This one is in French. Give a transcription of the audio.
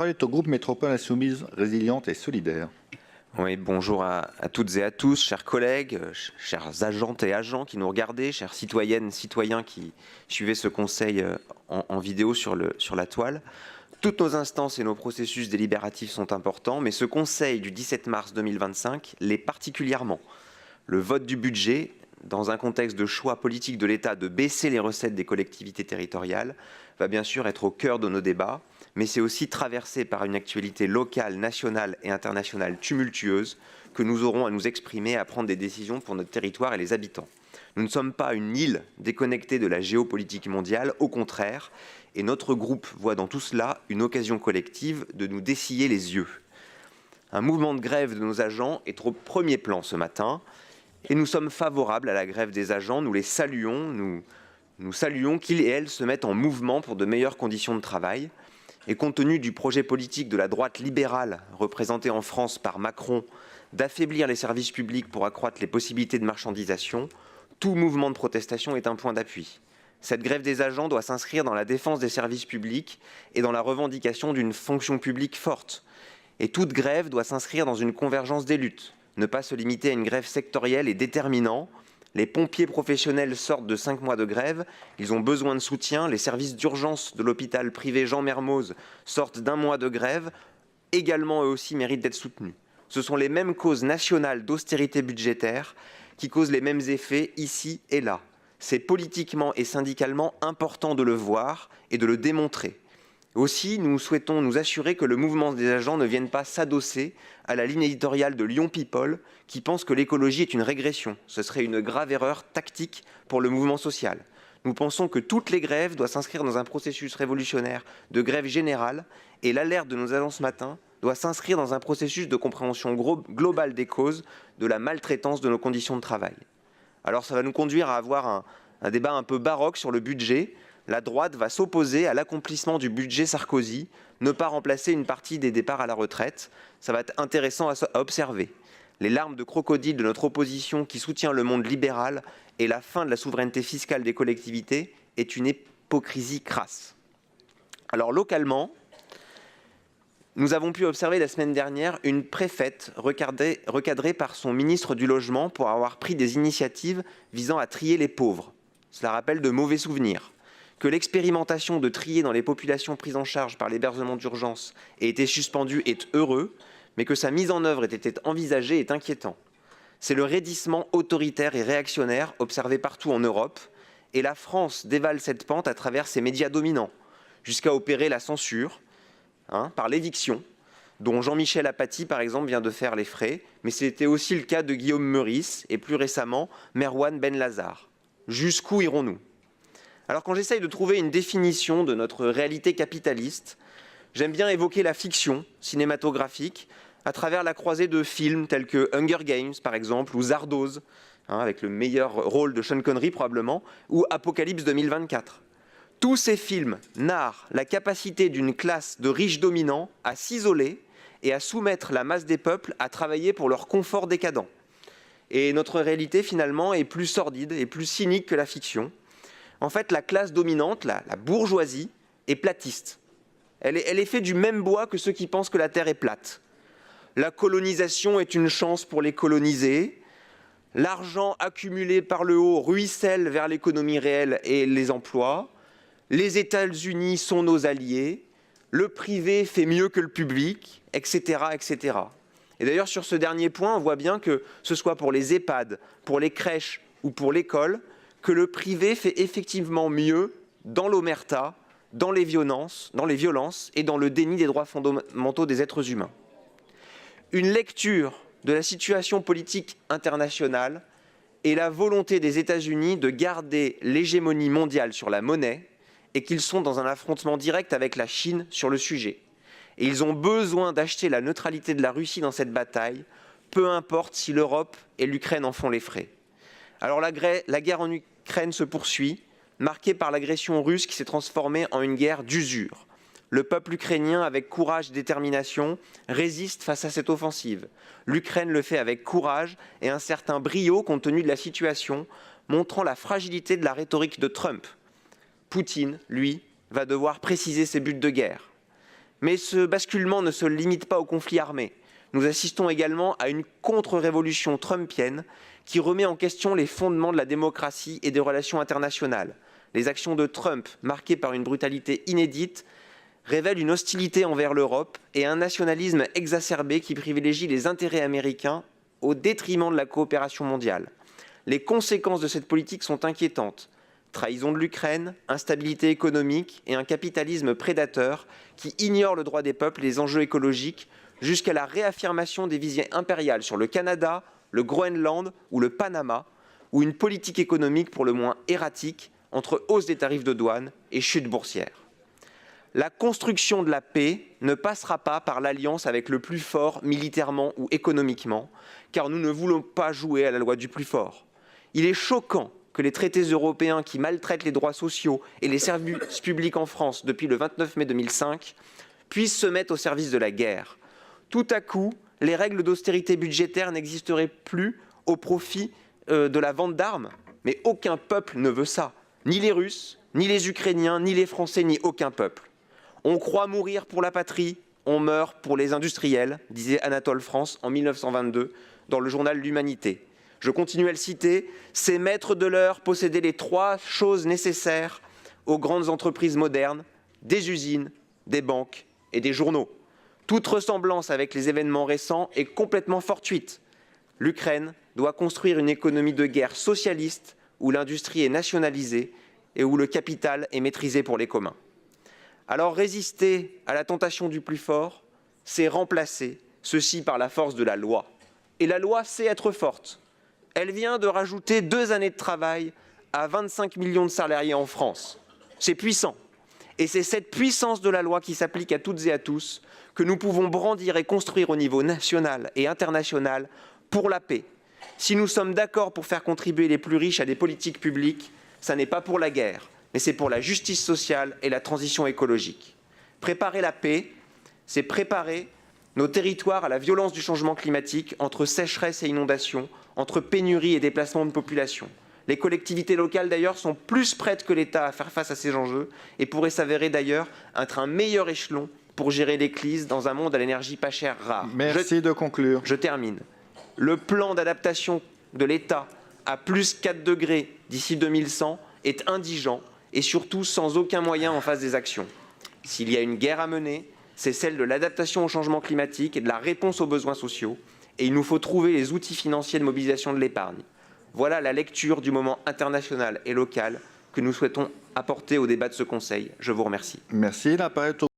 Parole est au groupe Métropole Insoumise, Résiliente et Solidaire. Oui, bonjour à toutes et à tous, chers collègues, chers agentes et agents qui nous regardez, chères citoyennes, citoyens qui suivaient ce conseil en vidéo sur la toile. Toutes nos instances et nos processus délibératifs sont importants, mais ce conseil du 17 mars 2025 l'est particulièrement. Le vote du budget, dans un contexte de choix politique de l'État de baisser les recettes des collectivités territoriales, va bien sûr être au cœur de nos débats, mais c'est aussi traversé par une actualité locale, nationale et internationale tumultueuse que nous aurons à nous exprimer et à prendre des décisions pour notre territoire et les habitants. Nous ne sommes pas une île déconnectée de la géopolitique mondiale, au contraire, et notre groupe voit dans tout cela une occasion collective de nous dessiller les yeux. Un mouvement de grève de nos agents est au premier plan ce matin, et nous sommes favorables à la grève des agents, nous les saluons, nous saluons qu'ils et elles se mettent en mouvement pour de meilleures conditions de travail. Et compte tenu du projet politique de la droite libérale, représenté en France par Macron, d'affaiblir les services publics pour accroître les possibilités de marchandisation, tout mouvement de protestation est un point d'appui. Cette grève des agents doit s'inscrire dans la défense des services publics et dans la revendication d'une fonction publique forte. Et toute grève doit s'inscrire dans une convergence des luttes, ne pas se limiter à une grève sectorielle et déterminant. Les pompiers professionnels sortent de 5 mois de grève, ils ont besoin de soutien. Les services d'urgence de l'hôpital privé Jean Mermoz sortent d'1 mois de grève, également eux aussi méritent d'être soutenus. Ce sont les mêmes causes nationales d'austérité budgétaire qui causent les mêmes effets ici et là. C'est politiquement et syndicalement important de le voir et de le démontrer. Aussi, nous souhaitons nous assurer que le mouvement des agents ne vienne pas s'adosser à la ligne éditoriale de Lyon People qui pense que l'écologie est une régression. Ce serait une grave erreur tactique pour le mouvement social. Nous pensons que toutes les grèves doivent s'inscrire dans un processus révolutionnaire de grève générale et l'alerte de nos agents ce matin doit s'inscrire dans un processus de compréhension globale des causes de la maltraitance de nos conditions de travail. Alors ça va nous conduire à avoir un débat un peu baroque sur le budget. La droite va s'opposer à l'accomplissement du budget Sarkozy, ne pas remplacer une partie des départs à la retraite. Ça va être intéressant à observer. Les larmes de crocodile de notre opposition qui soutient le monde libéral et la fin de la souveraineté fiscale des collectivités est une hypocrisie crasse. Alors localement, nous avons pu observer la semaine dernière une préfète recadrée par son ministre du Logement pour avoir pris des initiatives visant à trier les pauvres. Cela rappelle de mauvais souvenirs. Que l'expérimentation de trier dans les populations prises en charge par l'hébergement d'urgence ait été suspendue est heureux, mais que sa mise en œuvre ait été envisagée est inquiétant. C'est le raidissement autoritaire et réactionnaire observé partout en Europe, et la France dévale cette pente à travers ses médias dominants, jusqu'à opérer la censure, par l'éviction, dont Jean-Michel Apathy, par exemple, vient de faire les frais, mais c'était aussi le cas de Guillaume Meurice et plus récemment Merwan Benlazar. Jusqu'où irons-nous ? Alors quand j'essaye de trouver une définition de notre réalité capitaliste, j'aime bien évoquer la fiction cinématographique à travers la croisée de films tels que Hunger Games par exemple, ou Zardoz, avec le meilleur rôle de Sean Connery probablement, ou Apocalypse 2024. Tous ces films narrent la capacité d'une classe de riches dominants à s'isoler et à soumettre la masse des peuples à travailler pour leur confort décadent. Et notre réalité finalement est plus sordide et plus cynique que la fiction. En fait, la classe dominante, la bourgeoisie, est platiste. Elle est faite du même bois que ceux qui pensent que la Terre est plate. La colonisation est une chance pour les colonisés. L'argent accumulé par le haut ruisselle vers l'économie réelle et les emplois. Les États-Unis sont nos alliés. Le privé fait mieux que le public, etc., etc. Et d'ailleurs, sur ce dernier point, on voit bien que ce soit pour les EHPAD, pour les crèches ou pour l'école, que le privé fait effectivement mieux dans l'omerta, dans les violences et dans le déni des droits fondamentaux des êtres humains. Une lecture de la situation politique internationale et la volonté des États-Unis de garder l'hégémonie mondiale sur la monnaie et qu'ils sont dans un affrontement direct avec la Chine sur le sujet. Et ils ont besoin d'acheter la neutralité de la Russie dans cette bataille, peu importe si l'Europe et l'Ukraine en font les frais. Alors la guerre en Ukraine se poursuit, marquée par l'agression russe qui s'est transformée en une guerre d'usure. Le peuple ukrainien, avec courage et détermination, résiste face à cette offensive. L'Ukraine le fait avec courage et un certain brio compte tenu de la situation, montrant la fragilité de la rhétorique de Trump. Poutine, lui, va devoir préciser ses buts de guerre. Mais ce basculement ne se limite pas au conflit armé. Nous assistons également à une contre-révolution trumpienne qui remet en question les fondements de la démocratie et des relations internationales. Les actions de Trump, marquées par une brutalité inédite, révèlent une hostilité envers l'Europe et un nationalisme exacerbé qui privilégie les intérêts américains au détriment de la coopération mondiale. Les conséquences de cette politique sont inquiétantes. Trahison de l'Ukraine, instabilité économique et un capitalisme prédateur qui ignore le droit des peuples et les enjeux écologiques, jusqu'à la réaffirmation des visées impériales sur le Canada, le Groenland ou le Panama, ou une politique économique pour le moins erratique entre hausse des tarifs de douane et chute boursière. La construction de la paix ne passera pas par l'alliance avec le plus fort militairement ou économiquement, car nous ne voulons pas jouer à la loi du plus fort. Il est choquant que les traités européens qui maltraitent les droits sociaux et les services publics en France depuis le 29 mai 2005 puissent se mettre au service de la guerre. Tout à coup, les règles d'austérité budgétaire n'existeraient plus au profit de la vente d'armes. Mais aucun peuple ne veut ça. Ni les Russes, ni les Ukrainiens, ni les Français, ni aucun peuple. On croit mourir pour la patrie, on meurt pour les industriels, disait Anatole France en 1922 dans le journal L'Humanité. Je continue à le citer, ces maîtres de l'heure possédaient les 3 choses nécessaires aux grandes entreprises modernes, des usines, des banques et des journaux. Toute ressemblance avec les événements récents est complètement fortuite. L'Ukraine doit construire une économie de guerre socialiste où l'industrie est nationalisée et où le capital est maîtrisé pour les communs. Alors résister à la tentation du plus fort, c'est remplacer ceci par la force de la loi. Et la loi sait être forte. Elle vient de rajouter 2 années de travail à 25 millions de salariés en France. C'est puissant. Et c'est cette puissance de la loi qui s'applique à toutes et à tous que nous pouvons brandir et construire au niveau national et international pour la paix. Si nous sommes d'accord pour faire contribuer les plus riches à des politiques publiques, ça n'est pas pour la guerre, mais c'est pour la justice sociale et la transition écologique. Préparer la paix, c'est préparer nos territoires à la violence du changement climatique, entre sécheresse et inondations, entre pénurie et déplacement de population. Les collectivités locales, d'ailleurs, sont plus prêtes que l'État à faire face à ces enjeux et pourraient s'avérer, d'ailleurs, être un meilleur échelon pour gérer les crises dans un monde à l'énergie pas chère rare. Merci de conclure. Je termine. Le plan d'adaptation de l'État à plus 4 degrés d'ici 2100 est indigent et surtout sans aucun moyen en face des actions. S'il y a une guerre à mener, c'est celle de l'adaptation au changement climatique et de la réponse aux besoins sociaux. Et il nous faut trouver les outils financiers de mobilisation de l'épargne. Voilà la lecture du moment international et local que nous souhaitons apporter au débat de ce Conseil. Je vous remercie. Merci. La parole est au